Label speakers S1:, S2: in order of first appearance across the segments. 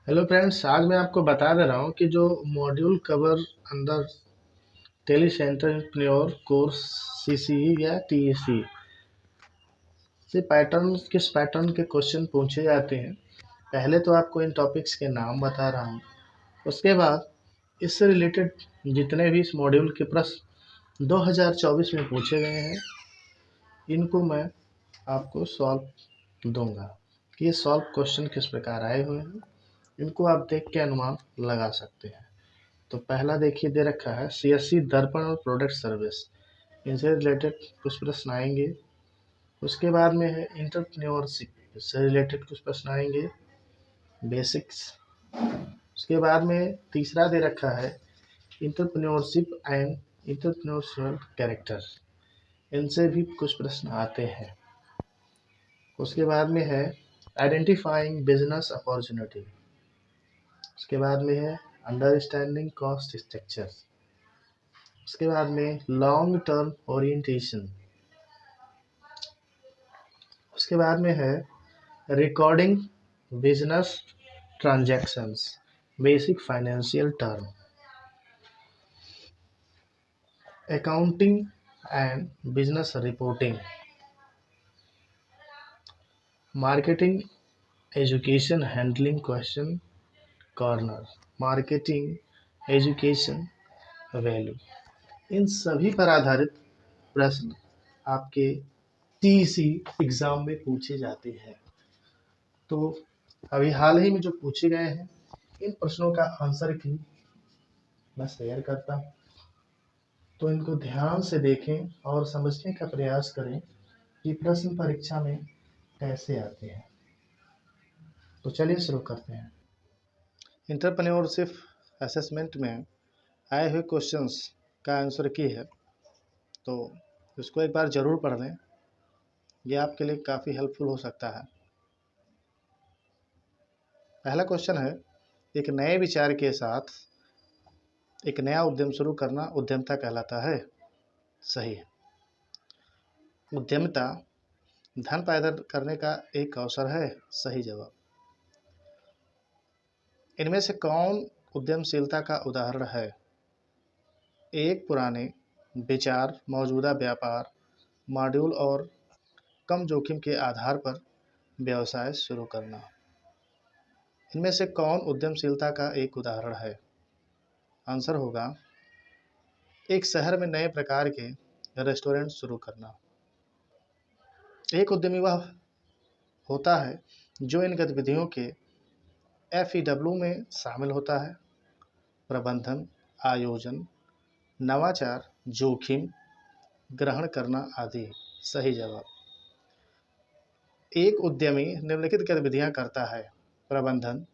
S1: Hello friends, आज मैं आपको बता दे रहा हूँ कि जो मॉड्यूल कवर अंदर टेली एंटरप्रेन्योर कोर्स सीसीई या टीईसी से पैटर्न किस पैटर्न के क्वेश्चन पूछे जाते हैं। पहले तो आपको इन टॉपिक्स के नाम बता रहा हूँ, उसके बाद इससे रिलेटेड जितने भी इस मॉड्यूल के प्रश्न 2024 में पूछे गए हैं इनको मैं आपको सॉल्व दूंगा कि ये सॉल्व क्वेश्चन किस प्रकार आए हुए हैं। इनको आप देख के अनुमान लगा सकते हैं। तो पहला देखिए दे रखा है सीएससी दर्पण और प्रोडक्ट सर्विस, इनसे रिलेटेड कुछ प्रश्न आएंगे। उसके बाद में है इंटरप्रेन्योरशिप, इससे रिलेटेड कुछ प्रश्न आएंगे, बेसिक्स। उसके बाद में तीसरा दे रखा है इंटरप्रेन्योरशिप एंड इंटरप्रेन्योरशियल कैरेक्टर, इनसे भी कुछ प्रश्न आते हैं। उसके बाद में है आइडेंटिफाइंग बिजनेस अपॉर्चुनिटी। उसके बाद में है अंडरस्टैंडिंग कॉस्ट स्ट्रक्चर। उसके बाद में लॉन्ग टर्म ओरिएंटेशन। उसके बाद में है recording business transactions, basic financial term, accounting and business reporting, marketing education handling question corner, marketing education value. इन सभी पर आधारित प्रश्न आपके टीसी एग्जाम में पूछे जाते हैं। तो अभी हाल ही में जो पूछे गए हैं इन प्रश्नों का आंसर की मैं शेयर करता हूँ, तो इनको ध्यान से देखें और समझने का प्रयास करें कि प्रश्न परीक्षा में कैसे आते हैं। तो चलिए शुरू करते हैं। एंटरप्रेन्योरशिप असेसमेंट में आए हुए क्वेश्चंस का आंसर की है, तो इसको एक बार ज़रूर पढ़ लें, ये आपके लिए काफ़ी हेल्पफुल हो सकता है। पहला क्वेश्चन है, एक नए विचार के साथ एक नया उद्यम शुरू करना उद्यमिता कहलाता है। सही है। उद्यमिता धन पैदा करने का एक अवसर है। सही जवाब। इनमें से कौन उद्यमशीलता का उदाहरण है? एक, पुराने विचार, मौजूदा व्यापार मॉड्यूल और कम जोखिम के आधार पर व्यवसाय शुरू करना। इनमें से कौन उद्यमशीलता का एक उदाहरण है? आंसर होगा एक शहर में नए प्रकार के रेस्टोरेंट शुरू करना। एक उद्यमी वह होता है जो इन गतिविधियों के एफईडब्ल्यू में शामिल होता है: प्रबंधन, आयोजन, नवाचार, जोखिम ग्रहण करना आदि। सही जवाब। एक उद्यमी निम्नलिखित गतिविधियां करता है: प्रबंधन,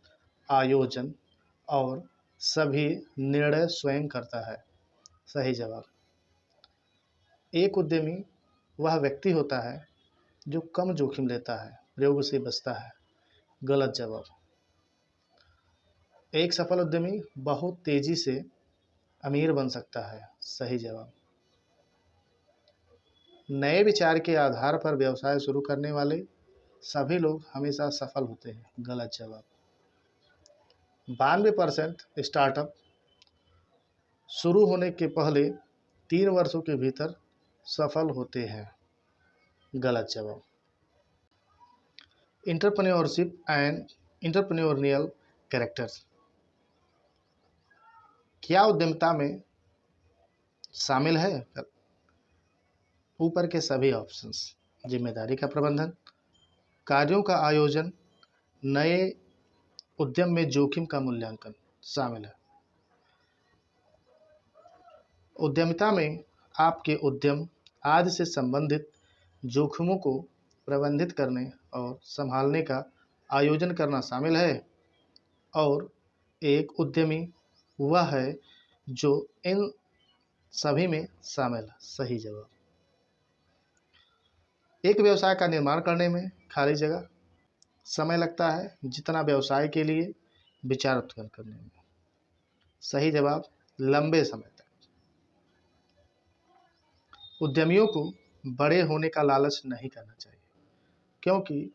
S1: आयोजन और सभी निर्णय स्वयं करता है। सही जवाब। एक उद्यमी वह व्यक्ति होता है जो कम जोखिम लेता है, प्रयोग से बचता है। गलत जवाब। एक सफल उद्यमी बहुत तेजी से अमीर बन सकता है। सही जवाब। नए विचार के आधार पर व्यवसाय शुरू करने वाले सभी लोग हमेशा सफल होते हैं। गलत जवाब। 92% स्टार्टअप शुरू होने के पहले 3 वर्षों के भीतर सफल होते हैं। गलत जवाब। इंटरप्रेन्योरशिप एंड इंटरप्रेन्योरियल कैरेक्टर्स, क्या उद्यमिता में शामिल है? ऊपर के सभी ऑप्शंस: जिम्मेदारी का प्रबंधन, कार्यों का आयोजन, नए उद्यम में जोखिम का मूल्यांकन शामिल है। उद्यमिता में आपके उद्यम आदि से संबंधित जोखिमों को प्रबंधित करने और संभालने का आयोजन करना शामिल है। और एक उद्यमी वह है जो इन सभी में शामिल है। सही जवाब। एक व्यवसाय का निर्माण करने में खाली जगह समय लगता है जितना व्यवसाय के लिए विचार उत्पन्न करने में। सही जवाब, लंबे समय तक। उद्यमियों को बड़े होने का लालच नहीं करना चाहिए, क्योंकि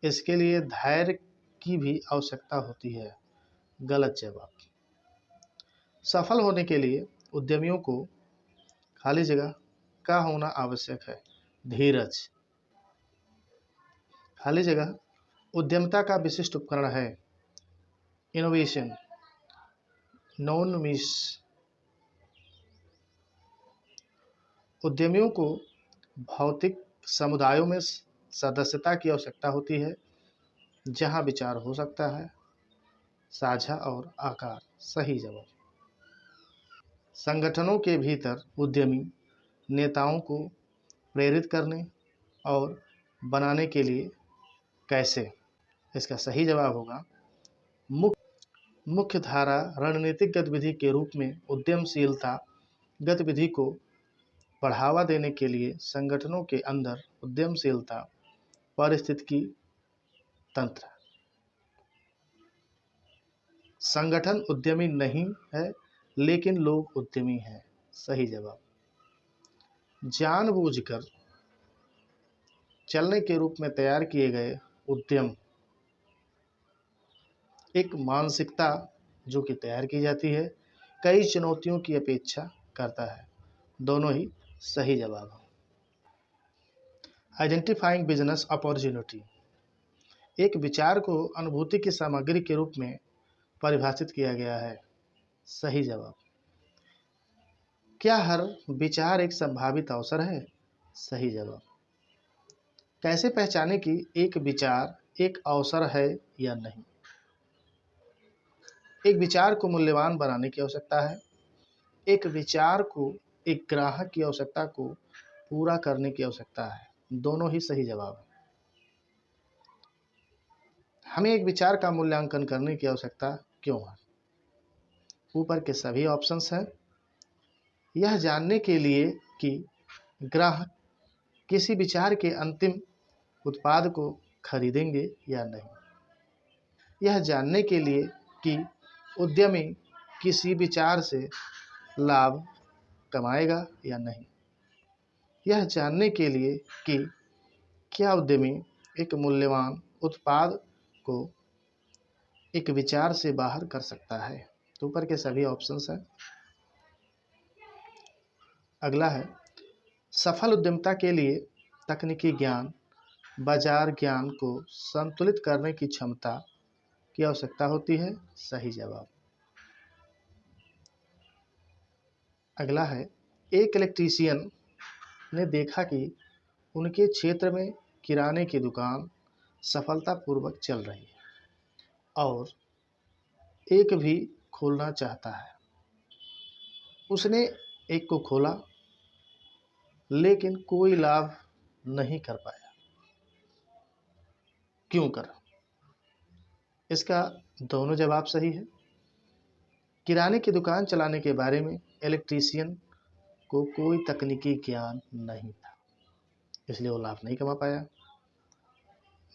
S1: इसके लिए धैर्य की भी आवश्यकता होती है। गलत जवाब। सफल होने के लिए उद्यमियों को खाली जगह का होना आवश्यक है। धीरज। खाली जगह उद्यमिता का विशिष्ट उपकरण है। इनोवेशन। Non miss. उद्यमियों को भौतिक समुदायों में सदस्यता की आवश्यकता होती है, जहां विचार हो सकता है साझा और आकार। सही जवाब। संगठनों के भीतर उद्यमी नेताओं को प्रेरित करने और बनाने के लिए कैसे। इसका सही जवाब होगा मुख्य धारा रणनीतिक गतिविधि के रूप में उद्यमशीलता गतिविधि को बढ़ावा देने के लिए संगठनों के अंदर उद्यमशीलता पारिस्थितिकी तंत्र। संगठन उद्यमी नहीं है, लेकिन लोग उद्यमी हैं। सही जवाब। जानबूझकर चलने के रूप में तैयार किए गए उद्यम एक मानसिकता जो कि तैयार की जाती है, कई चुनौतियों की अपेक्षा करता है। दोनों ही सही जवाब हैं। Identifying business opportunity. एक विचार को अनुभूति की सामग्री के रूप में परिभाषित किया गया है। सही जवाब। क्या हर विचार एक संभावित अवसर है। सही जवाब। कैसे पहचाने कि एक विचार एक अवसर है या नहीं। एक विचार को मूल्यवान बनाने की आवश्यकता है। एक विचार को एक ग्राहक की आवश्यकता को पूरा करने की आवश्यकता है। दोनों ही सही जवाब है। हमें एक विचार का मूल्यांकन करने की आवश्यकता क्यों है। ऊपर के सभी ऑप्शंस हैं। यह जानने के लिए कि ग्राहक किसी विचार के अंतिम उत्पाद को खरीदेंगे या नहीं। यह जानने के लिए कि उद्यमी किसी विचार से लाभ कमाएगा या नहीं। यह जानने के लिए कि क्या उद्यमी एक मूल्यवान उत्पाद को एक विचार से बाहर कर सकता है। तो ऊपर के सभी ऑप्शंस हैं। अगला है सफल उद्यमिता के लिए तकनीकी ज्ञान, बाजार ज्ञान को संतुलित करने की क्षमता की आवश्यकता होती है। सही जवाब। अगला है एक इलेक्ट्रीशियन ने देखा कि उनके क्षेत्र में किराने की दुकान सफलतापूर्वक चल रही है और एक भी खोलना चाहता है। उसने एक को खोला, लेकिन कोई लाभ नहीं कर पाया। क्यों करा। इसका दोनों जवाब सही है। किराने की दुकान चलाने के बारे में इलेक्ट्रीशियन को कोई तकनीकी ज्ञान नहीं था, इसलिए वो लाभ नहीं कमा पाया।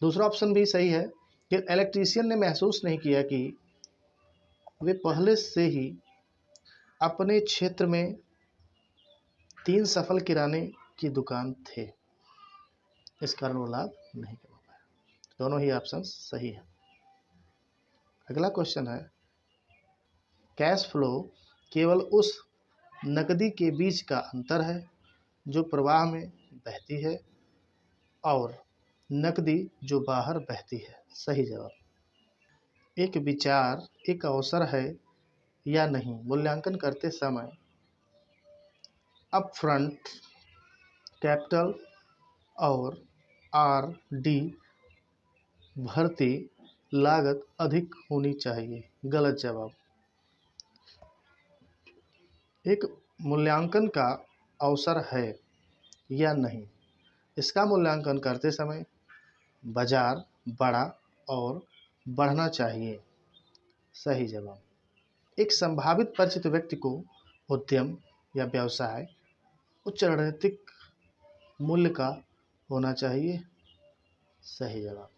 S1: दूसरा ऑप्शन भी सही है कि इलेक्ट्रीशियन ने महसूस नहीं किया कि वे पहले से ही अपने क्षेत्र में 3 सफल किराने की दुकान थे, इस कारण वो लाभ नहीं कमा पाया। दोनों ही ऑप्शन सही है। अगला क्वेश्चन है कैश फ्लो केवल उस नकदी के बीच का अंतर है जो प्रवाह में बहती है और नकदी जो बाहर बहती है। सही जवाब। एक विचार एक अवसर है या नहीं मूल्यांकन करते समय अपफ्रंट कैपिटल और आर.डी. भर्ती लागत अधिक होनी चाहिए। गलत जवाब। एक मूल्यांकन का अवसर है या नहीं, इसका मूल्यांकन करते समय बाजार बड़ा और बढ़ना चाहिए। सही जवाब। एक संभावित परिचित व्यक्ति को उद्यम या व्यवसाय उच्च रणनीतिक मूल्य का होना चाहिए। सही जवाब।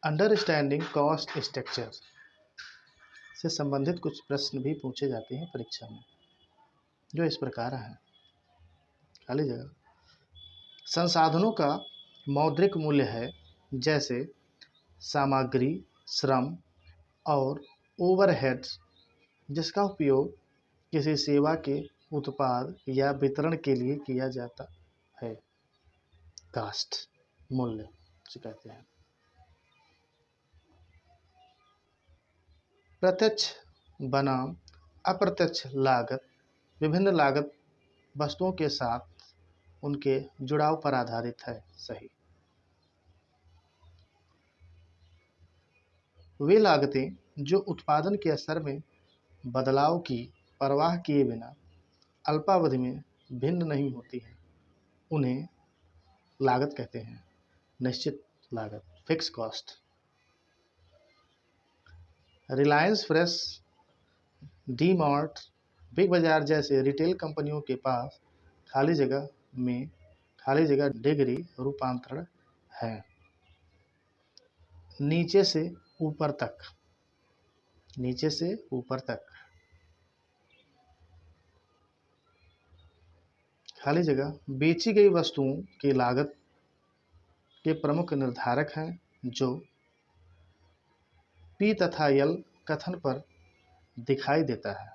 S1: अंडरस्टैंडिंग कॉस्ट स्ट्रक्चर से संबंधित कुछ प्रश्न भी पूछे जाते हैं परीक्षा में, जो इस प्रकार हैं। खाली जगह संसाधनों का मौद्रिक मूल्य है, जैसे सामग्री, श्रम और ओवरहेड्स जिसका उपयोग किसी सेवा के उत्पाद या वितरण के लिए किया जाता है। कास्ट मूल्य से कहते हैं। प्रत्यक्ष बनाम अप्रत्यक्ष लागत विभिन्न लागत वस्तुओं के साथ उनके जुड़ाव पर आधारित है। सही। वे लागतें जो उत्पादन के स्तर में बदलाव की परवाह किए बिना अल्पावधि में भिन्न नहीं होती हैं, उन्हें लागत कहते हैं। निश्चित लागत, fix cost. Reliance fresh, D mart, big बाजार जैसे रिटेल कंपनियों के पास खाली जगह डिग्री रूपांतरण है। नीचे से ऊपर तक खाली जगह बेची गई वस्तुओं की लागत के प्रमुख निर्धारक हैं जो पी तथा एल कथन पर दिखाई देता है।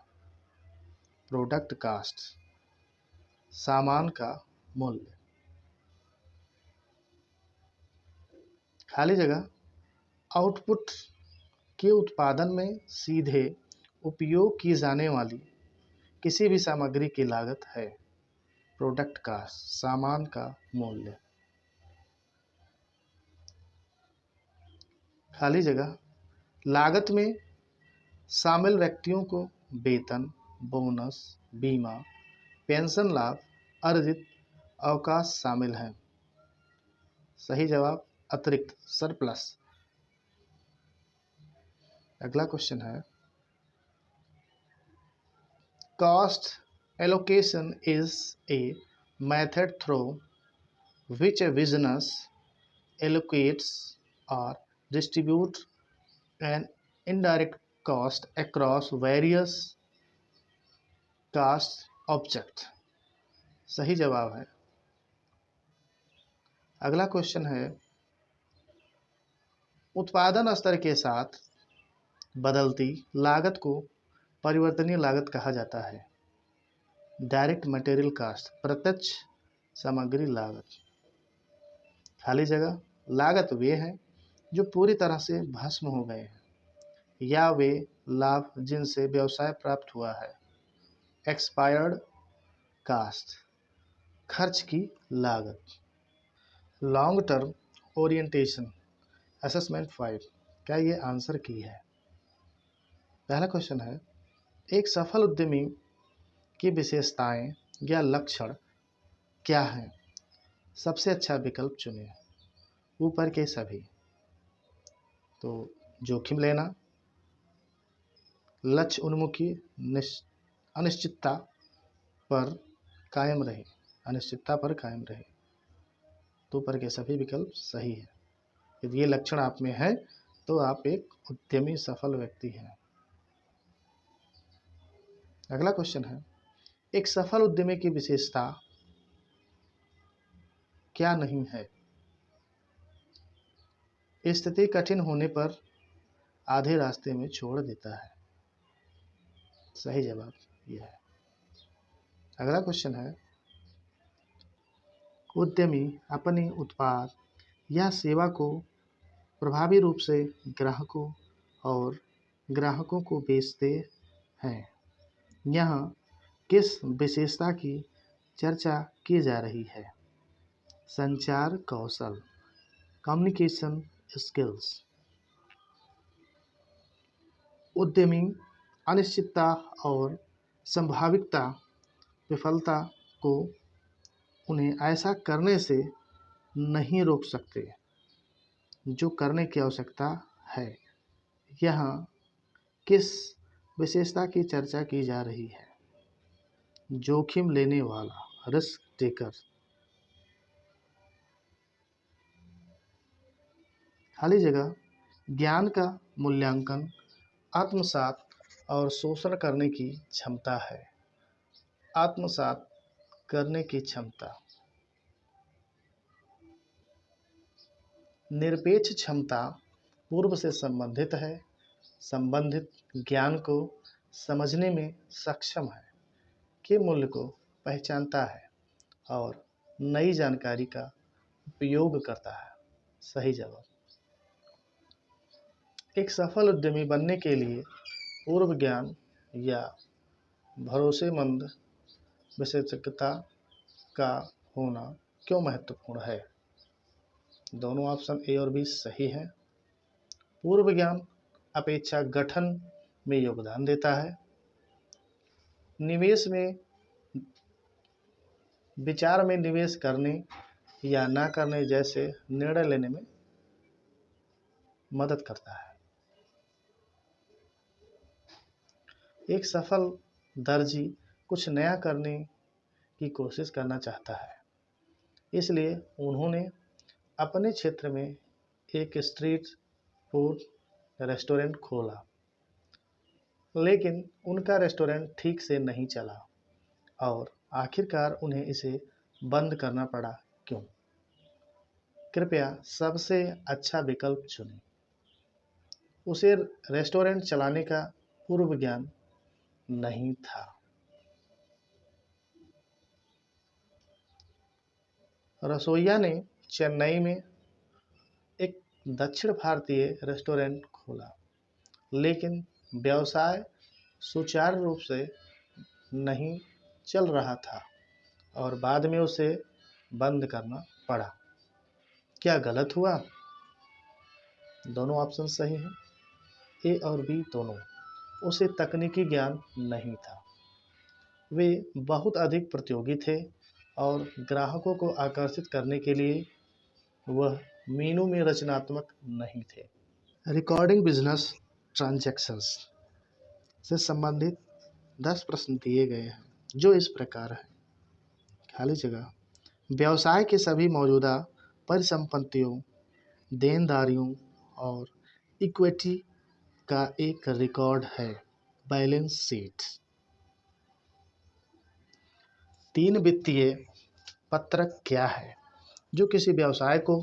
S1: प्रोडक्ट कास्ट, सामान का मूल्य। खाली जगह आउटपुट के उत्पादन में सीधे उपयोग की जाने वाली किसी भी सामग्री की लागत है। प्रोडक्ट कास्ट, सामान का मूल्य। खाली जगह लागत में शामिल व्यक्तियों को वेतन, बोनस, बीमा, पेंशन लाभ, अर्जित अवकाश शामिल हैं। सही जवाब अतिरिक्त, सरप्लस। अगला क्वेश्चन है, cost allocation is a method through which A business allocates or distribute an indirect cost across various cost object। सही जवाब है। अगला क्वेश्चन है, उत्पादन स्तर के साथ बदलती लागत को परिवर्तनीय लागत कहा जाता है। डायरेक्ट मटेरियल कास्ट, प्रत्यक्ष सामग्री लागत। खाली जगह लागत वे हैं जो पूरी तरह से भस्म हो गए हैं या वे लाभ जिनसे व्यवसाय प्राप्त हुआ है। एक्सपायर्ड कास्ट, खर्च की लागत। लॉन्ग टर्म ओरिएंटेशन असेसमेंट 5 क्या ये आंसर की है। पहला क्वेश्चन है, एक सफल उद्यमी की विशेषताएं या लक्षण क्या हैं। सबसे अच्छा विकल्प चुनें। ऊपर के सभी। तो जोखिम लेना, लक्ष्य उन्मुखी, अनिश्चितता पर कायम रहे। तो ऊपर के सभी विकल्प सही है। यदि ये लक्षण आप में है तो आप एक उद्यमी सफल व्यक्ति हैं। अगला क्वेश्चन है, एक सफल उद्यमी की विशेषता क्या नहीं है। स्थिति कठिन होने पर आधे रास्ते में छोड़ देता है। सही जवाब यह है। अगला क्वेश्चन है, उद्यमी अपने उत्पाद या सेवा को प्रभावी रूप से ग्राहकों को बेचते हैं। यहाँ किस विशेषता की चर्चा की जा रही है। संचार कौशल, कम्युनिकेशन स्किल्स। उद्यमी अनिश्चितता और संभावितता विफलता को उन्हें ऐसा करने से नहीं रोक सकते जो करने की आवश्यकता है। यहाँ किस विशेषता की चर्चा की जा रही है। जोखिम लेने वाला, रिस्क टेकर। खाली जगह ज्ञान का मूल्यांकन, आत्मसात और शोषण करने की क्षमता है। आत्मसात करने की क्षमता। निरपेक्ष क्षमता पूर्व से संबंधित है। संबंधित ज्ञान को समझने में सक्षम है, के मूल्य को पहचानता है और नई जानकारी का उपयोग करता है। सही जवाब। एक सफल उद्यमी बनने के लिए पूर्व ज्ञान या भरोसेमंद विशेषज्ञता का होना क्यों महत्वपूर्ण है? दोनों ऑप्शन ए और बी सही है। पूर्व ज्ञान अपेक्षा गठन में योगदान देता है, निवेश में विचार में निवेश करने या ना करने जैसे निर्णय लेने में मदद करता है। एक सफल दर्जी कुछ नया करने की कोशिश करना चाहता है, इसलिए उन्होंने अपने क्षेत्र में एक स्ट्रीट फूड रेस्टोरेंट खोला, लेकिन उनका रेस्टोरेंट ठीक से नहीं चला और आखिरकार उन्हें इसे बंद करना पड़ा। क्यों? कृपया सबसे अच्छा विकल्प चुनें। उसे रेस्टोरेंट चलाने का पूर्व ज्ञान नहीं था। रसोइया ने चेन्नई में एक दक्षिण भारतीय रेस्टोरेंट खोला, लेकिन व्यवसाय सुचारू रूप से नहीं चल रहा था और बाद में उसे बंद करना पड़ा। क्या गलत हुआ? दोनों ऑप्शन सही हैं, ए और बी दोनों। उसे तकनीकी ज्ञान नहीं था, वे बहुत अधिक प्रतियोगी थे और ग्राहकों को आकर्षित करने के लिए वह मीनू में रचनात्मक नहीं थे। रिकॉर्डिंग बिजनेस ट्रांजैक्शंस से संबंधित 10 प्रश्न दिए गए हैं, जो इस प्रकार है। खाली जगह। व्यवसाय के सभी मौजूदा परिसंपत्तियों, देनदारियों और इक्विटी का एक रिकॉर्ड है, बैलेंस शीट। 3 वित्तीय पत्रक क्या है जो किसी व्यवसाय को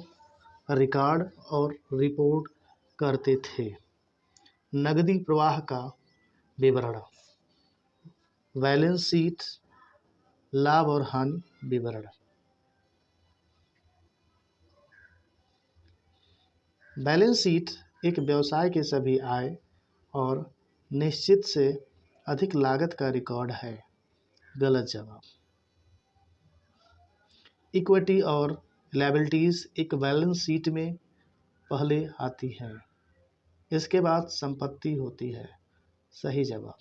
S1: रिकॉर्ड और रिपोर्ट करते थे? नकदी प्रवाह का विवरण, बैलेंस शीट, लाभ और हानि विवरण। बैलेंस शीट एक व्यवसाय के सभी आय और निश्चित से अधिक लागत का रिकॉर्ड है। गलत जवाब। इक्विटी और लायबिलिटीज एक बैलेंस शीट में पहले आती है, इसके बाद संपत्ति होती है। सही जवाब।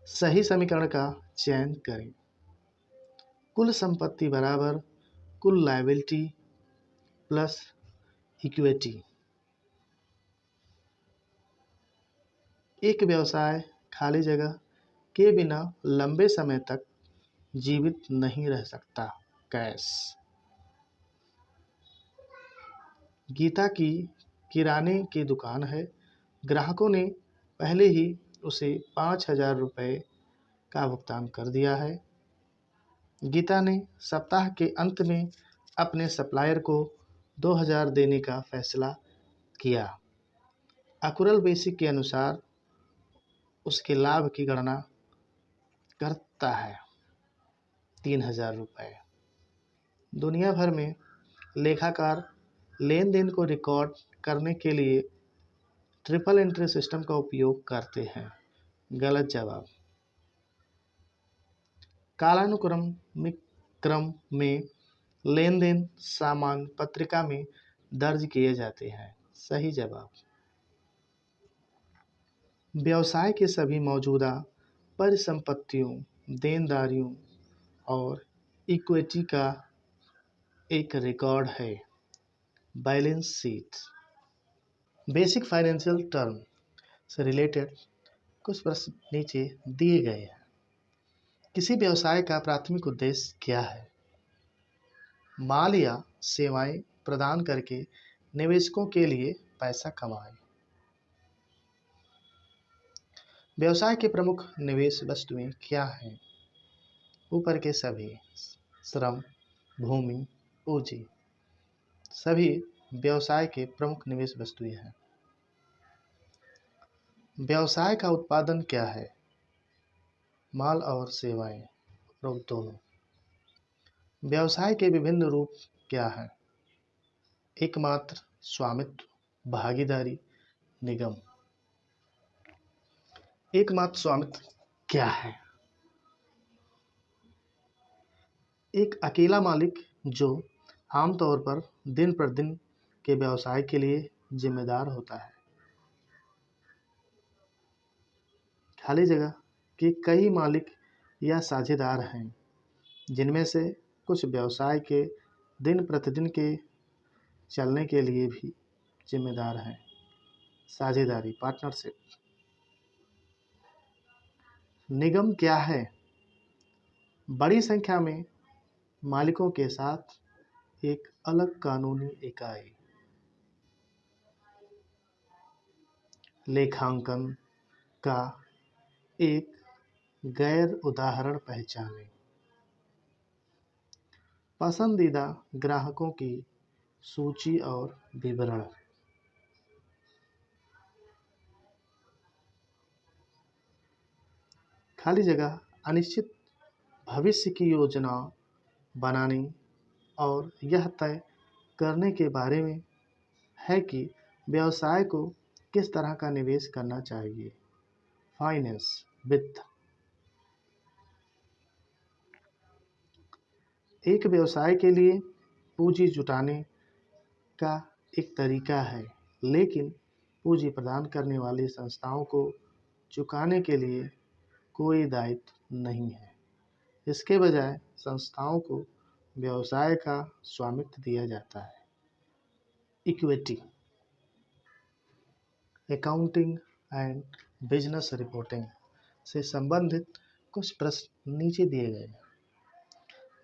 S1: सही समीकरण का चयन करें। कुल संपत्ति बराबर कुल लायबिलिटी प्लस इक्विटी। एक व्यवसाय खाली जगह के बिना लंबे समय तक जीवित नहीं रह सकता। कैश। गीता की किराने की दुकान है, ग्राहकों ने पहले ही उसे 5,000 रुपये का भुगतान कर दिया है। गीता ने सप्ताह के अंत में अपने सप्लायर को 2,000 देने का फैसला किया। अकुरल बेसिक के अनुसार उसके लाभ की गणना करता है 3,000 रुपये। दुनिया भर में लेखाकार लेन देन को रिकॉर्ड करने के लिए ट्रिपल एंट्री सिस्टम का उपयोग करते हैं। गलत जवाब। कालानुक्रमिक क्रम में लेन देन सामान्य पत्रिका में दर्ज किए जाते हैं। सही जवाब। व्यवसाय के सभी मौजूदा परिसंपत्तियों, देनदारियों और इक्विटी का एक रिकॉर्ड है, balance sheet. Basic financial term से रिलेटेड कुछ प्रश्न नीचे दिए गए हैं। किसी व्यवसाय का प्राथमिक उद्देश्य क्या है? माल या सेवाएं प्रदान करके निवेशकों के लिए पैसा कमाएं। व्यवसाय के प्रमुख निवेश वस्तुएं क्या हैं? ऊपर के सभी। श्रम, भूमि, पूंजी सभी व्यवसाय के प्रमुख निवेश वस्तुएं हैं। व्यवसाय का उत्पादन क्या है? माल और सेवाएं, और दोनों। व्यवसाय के विभिन्न रूप क्या हैं? एकमात्र, स्वामित्व, भागीदारी, निगम। एकमात्र स्वामित्व क्या है? एक अकेला मालिक जो आमतौर पर दिन प्रतिदिन के व्यवसाय के लिए जिम्मेदार होता है। खाली जगह कि कई मालिक या साझेदार हैं, जिनमें से कुछ व्यवसाय के दिन प्रतिदिन के चलने के लिए भी जिम्मेदार हैं। साझेदारी, पार्टनरशिप। निगम क्या है? बड़ी संख्या में मालिकों के साथ एक अलग कानूनी इकाई। लेखांकन का एक गैर उदाहरण पहचानें। पसंदीदा ग्राहकों की सूची और विवरण। खाली जगह अनिश्चित भविष्य की योजना बनाने और यह तय करने के बारे में है कि व्यवसाय को किस तरह का निवेश करना चाहिए। फाइनेंस, वित्त। एक व्यवसाय के लिए पूंजी जुटाने का एक तरीका है, लेकिन पूंजी प्रदान करने वाली संस्थाओं को चुकाने के लिए कोई दायित्व नहीं है। इसके बजाय संस्थाओं को व्यवसाय का स्वामित्व दिया जाता है। Equity. Accounting and business reporting से संबंधित कुछ प्रश्न नीचे दिए गए हैं।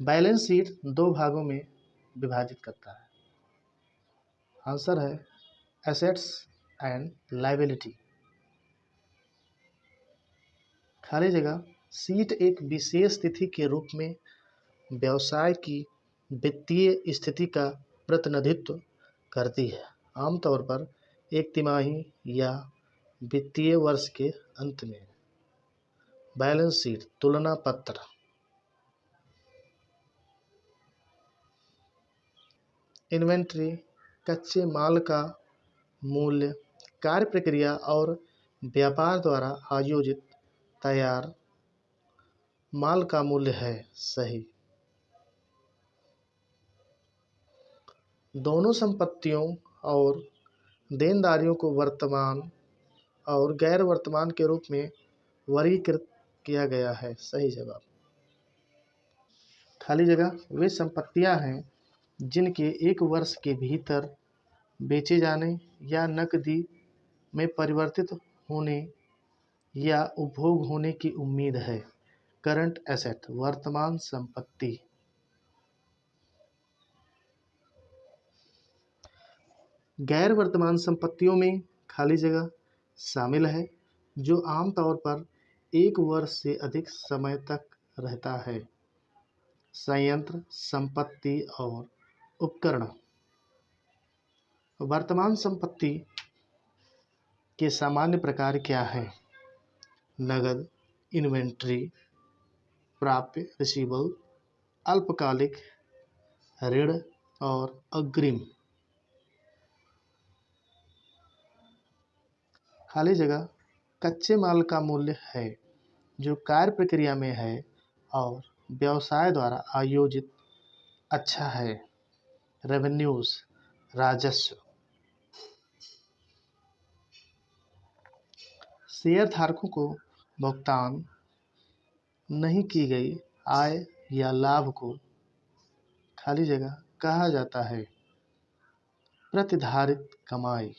S1: बैलेंस शीट दो भागों में विभाजित करता है। आंसर है एसेट्स एंड लायबिलिटी। खाली जगह शीट एक विशेष तिथि के रूप में व्यवसाय की वित्तीय स्थिति का प्रतिनिधित्व करती है, आमतौर पर एक तिमाही या वित्तीय वर्ष के अंत में। बैलेंस शीट, तुलना पत्र। इन्वेंट्री, कच्चे माल का मूल्य, कार्य प्रक्रिया और व्यापार द्वारा आयोजित तैयार माल का मूल्य है। सही। दोनों संपत्तियों और देनदारियों को वर्तमान और गैर वर्तमान के रूप में वर्गीकृत किया गया है। सही जवाब। खाली जगह वे संपत्तियां हैं जिनके एक वर्ष के भीतर बेचे जाने या नकदी में परिवर्तित होने या उपभोग होने की उम्मीद है। करंट एसेट, वर्तमान संपत्ति। गैर वर्तमान संपत्तियों में खाली जगह शामिल है जो आमतौर पर एक वर्ष से अधिक समय तक रहता है। संयंत्र, संपत्ति और उपकरण। वर्तमान संपत्ति के सामान्य प्रकार क्या हैं? नगद, इन्वेंट्री, प्राप्य, रिसीवेबल, अल्पकालिक, ऋण और अग्रिम। खाली जगह कच्चे माल का मूल्य है जो कार्य प्रक्रिया में है और व्यवसाय द्वारा आयोजित अच्छा है। रेवेन्यूज, राजस्व। शेयर धारकों को भुगतान नहीं की गई आय या लाभ को खाली जगह कहा जाता है। प्रतिधारित कमाई।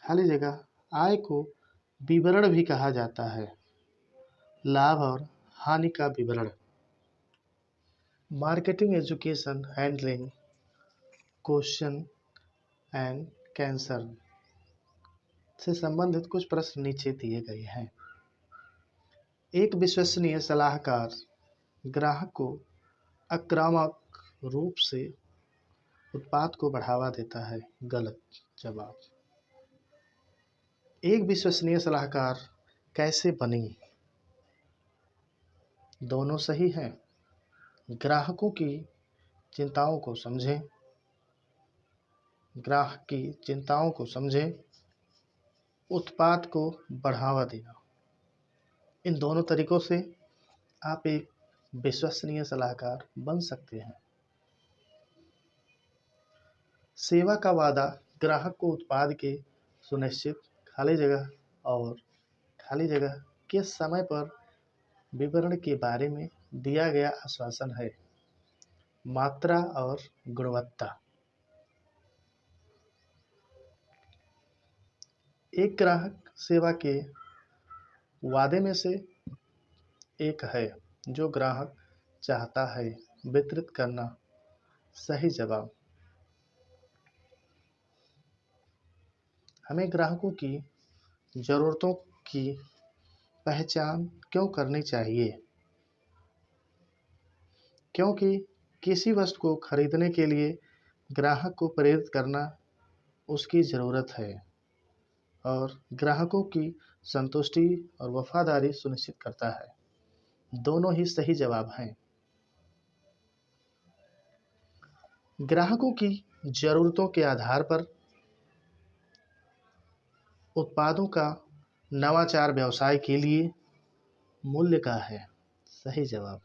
S1: खाली जगह आय को विवरण भी कहा जाता है। लाभ और हानि का विवरण। Marketing education handling question and cancer से संबंधित कुछ प्रश्न नीचे दिए गए हैं। एक विश्वसनीय सलाहकार ग्राहक को आक्रामक रूप से उत्पाद को बढ़ावा देता है। गलत जवाब। एक विश्वसनीय सलाहकार कैसे बने? दोनों सही हैं। ग्राहकों की चिंताओं को समझें, ग्राहक की चिंताओं को समझें, उत्पाद को बढ़ावा देना। इन दोनों तरीकों से आप एक विश्वसनीय सलाहकार बन सकते हैं। सेवा का वादा ग्राहक को उत्पाद के सुनिश्चित खाली जगह के समय पर विवरण के बारे में दिया गया आश्वासन है। मात्रा और गुणवत्ता एक ग्राहक सेवा के वादे में से एक है जो ग्राहक चाहता है वितरित करना। सही जवाब। हमें ग्राहकों की ज़रूरतों की पहचान क्यों करनी चाहिए? क्योंकि किसी वस्तु को खरीदने के लिए ग्राहक को प्रेरित करना उसकी ज़रूरत है और ग्राहकों की संतुष्टि और वफादारी सुनिश्चित करता है। दोनों ही सही जवाब हैं। ग्राहकों की ज़रूरतों के आधार पर उत्पादों का नवाचार व्यवसाय के लिए मूल्य का है। सही जवाब।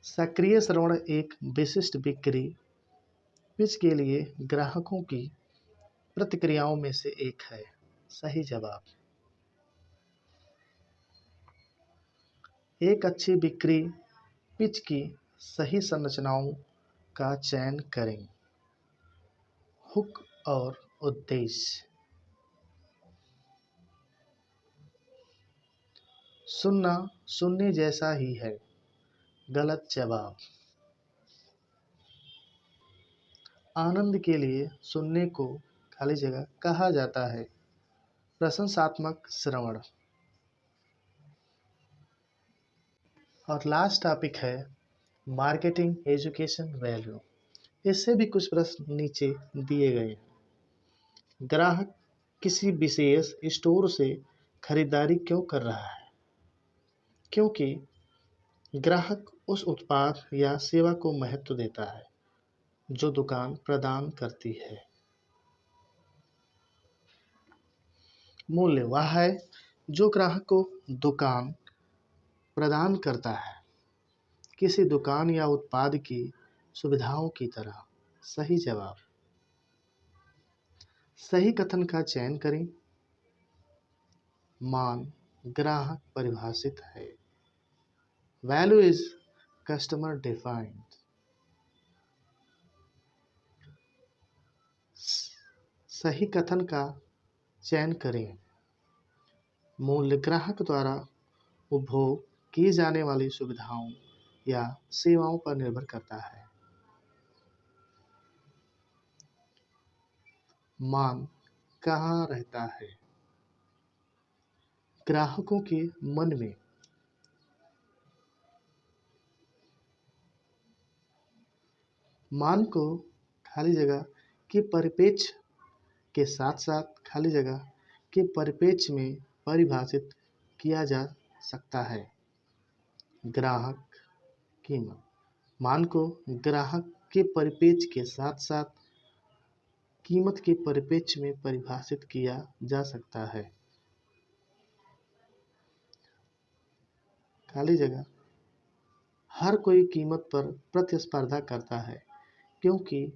S1: सक्रिय श्रवण एक विशिष्ट बिक्री पिच के लिए ग्राहकों की प्रतिक्रियाओं में से एक है। सही जवाब। एक अच्छी बिक्री पिच की सही संरचनाओं का चयन करें। हुक और उद्देश्य। सुनना सुनने जैसा ही है। गलत जवाब। आनंद के लिए सुनने को खाली जगह कहा जाता है प्रशंसात्मक श्रवण। और लास्ट टॉपिक है मार्केटिंग एजुकेशन वैल्यू। इससे भी कुछ प्रश्न नीचे दिए गए हैं। ग्राहक किसी विशेष स्टोर से खरीदारी क्यों कर रहा है? क्योंकि ग्राहक उस उत्पाद या सेवा को महत्व देता है जो दुकान प्रदान करती है। मूल्य वह है जो ग्राहक को दुकान प्रदान करता है, किसी दुकान या उत्पाद की सुविधाओं की तरह। सही जवाब। सही कथन का चयन करें। मान ग्राहक परिभाषित है। Value is customer defined. सही कथन का चयन करें। मूल्य ग्राहक द्वारा उपभोग की जाने वाली सुविधाओं या सेवाओं पर निर्भर करता है। मान कहाँ रहता है? ग्राहकों के मन में। मान को खाली जगह के परिप्रेक्ष्य के साथ साथ खाली जगह के परिप्रेक्ष्य में परिभाषित किया जा सकता है। ग्राहक कीमत। मान को ग्राहक के परिप्रेक्ष्य के साथ साथ कीमत के परिप्रेक्ष्य में परिभाषित किया जा सकता है। खाली जगह हर कोई कीमत पर प्रतिस्पर्धा करता है क्योंकि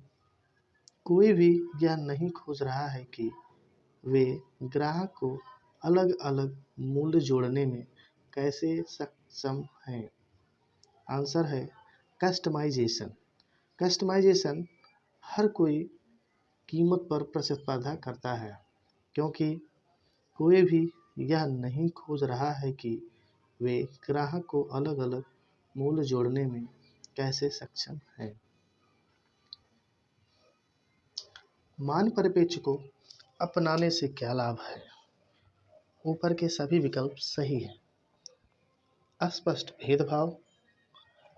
S1: कोई भी यह नहीं खोज रहा है कि वे ग्राहक को अलग अलग मूल्य जोड़ने में कैसे सक्षम हैं। आंसर है कस्टमाइजेशन। कस्टमाइजेशन हर कोई कीमत पर प्रतिस्पर्धा करता है क्योंकि कोई भी यह नहीं खोज रहा है कि वे ग्राहक को अलग अलग मूल्य जोड़ने में कैसे सक्षम हैं। मान परिप्रेक्ष्य को अपनाने से क्या लाभ है? ऊपर के सभी विकल्प सही हैं। अस्पष्ट भेदभाव।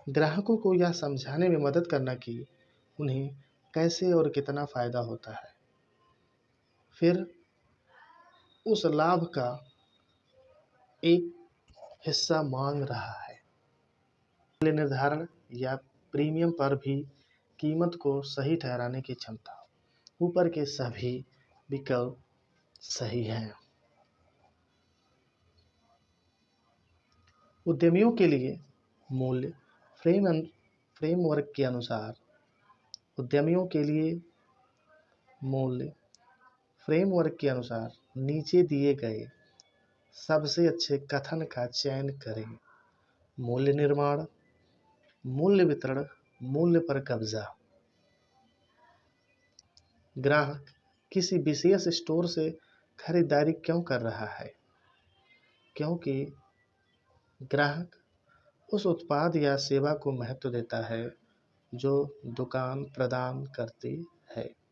S1: ग्राहकों को यह समझाने में मदद करना कि उन्हें कैसे और कितना फ़ायदा होता है। फिर उस लाभ का एक हिस्सा मांग रहा है। मूल्य निर्धारण या प्रीमियम पर भी कीमत को सही ठहराने की क्षमता। ऊपर के सभी विकल्प सही हैं। उद्यमियों के लिए मूल्य फ्रेमवर्क के अनुसार उद्यमियों के लिए मूल्य फ्रेमवर्क के अनुसार नीचे दिए गए सबसे अच्छे कथन का चयन करें। मूल्य निर्माण, मूल्य वितरण, मूल्य पर कब्जा। ग्राहक किसी विशेष स्टोर से खरीदारी क्यों कर रहा है? क्योंकि ग्राहक उस उत्पाद या सेवा को महत्व देता है जो दुकान प्रदान करती है।